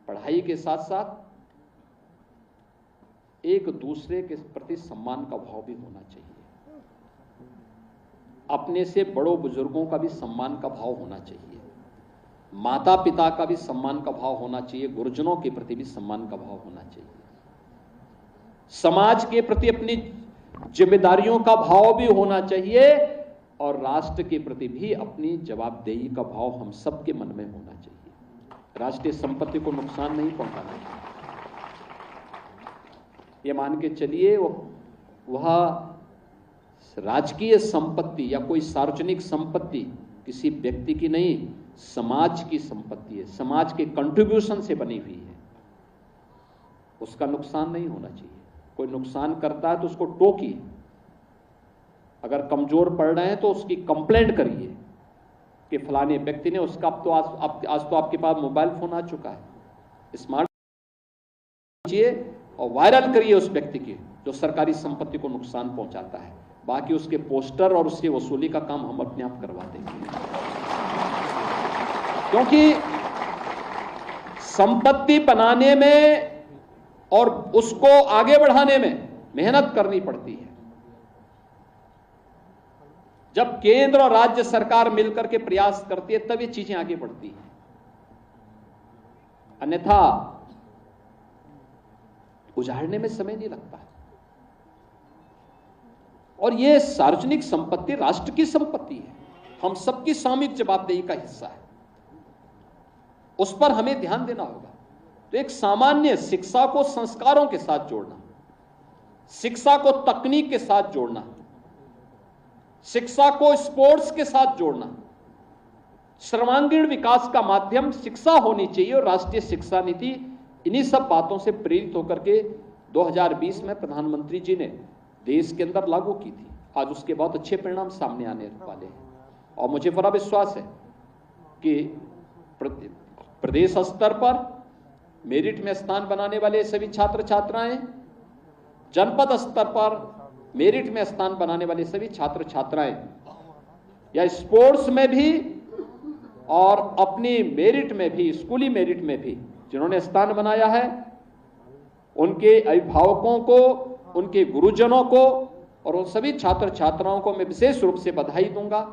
पढ़ाई के साथ साथ एक दूसरे के प्रति सम्मान का भाव भी होना चाहिए। अपने से बड़ों बुजुर्गों का भी सम्मान का भाव होना चाहिए, माता पिता का भी सम्मान का भाव होना चाहिए, गुरुजनों के प्रति भी सम्मान का भाव होना चाहिए, समाज के प्रति अपनी जिम्मेदारियों का भाव भी होना चाहिए और राष्ट्र के प्रति भी अपनी जवाबदेही का भाव हम सबके मन में होना चाहिए। राष्ट्रीय संपत्ति को नुकसान नहीं पहुंचाना चाहिए। ये मान के चलिए वह राजकीय संपत्ति या कोई सार्वजनिक संपत्ति किसी व्यक्ति की नहीं, समाज की संपत्ति है, समाज के कंट्रीब्यूशन से बनी हुई है, उसका नुकसान नहीं होना चाहिए। कोई नुकसान करता है तो उसको टोकिए, अगर कमजोर पड़ रहे हैं तो उसकी कंप्लेंट करिए कि फलाने व्यक्ति ने उसका आज तो आपके पास मोबाइल फोन आ चुका है, स्मार्ट और वायरल करिए उस व्यक्ति की जो सरकारी संपत्ति को नुकसान पहुंचाता है। बाकी उसके पोस्टर और उसकी वसूली का काम हम अपने आप करवा देंगे, क्योंकि संपत्ति बनाने में और उसको आगे बढ़ाने में मेहनत करनी पड़ती है। जब केंद्र और राज्य सरकार मिलकर के प्रयास करती है तब ये चीजें आगे बढ़ती हैं, अन्यथा उजाड़ने में समय नहीं लगता। और ये सार्वजनिक संपत्ति राष्ट्र की संपत्ति है, हम सबकी सामूहिक जवाबदेही का हिस्सा है, उस पर हमें ध्यान देना होगा। तो एक सामान्य शिक्षा को संस्कारों के साथ जोड़ना, शिक्षा को तकनीक के साथ जोड़ना, शिक्षा को स्पोर्ट्स के साथ जोड़ना, सर्वांगीण विकास का माध्यम शिक्षा होनी चाहिए। और राष्ट्रीय शिक्षा नीति इन्हीं सब बातों से प्रेरित होकर के 2020 में प्रधानमंत्री जी ने देश के अंदर लागू की थी। आज उसके बहुत अच्छे परिणाम सामने आने वाले हैं और मुझे बड़ा विश्वास है कि प्रदेश स्तर पर मेरिट में स्थान बनाने वाले सभी छात्र छात्राएं, जनपद स्तर पर मेरिट में स्थान बनाने वाले सभी छात्र छात्राएं या स्पोर्ट्स में भी और अपनी मेरिट में भी, स्कूली मेरिट में भी जिन्होंने स्थान बनाया है, उनके अभिभावकों को, उनके गुरुजनों को और उन सभी छात्र छात्राओं को मैं विशेष रूप से बधाई दूंगा।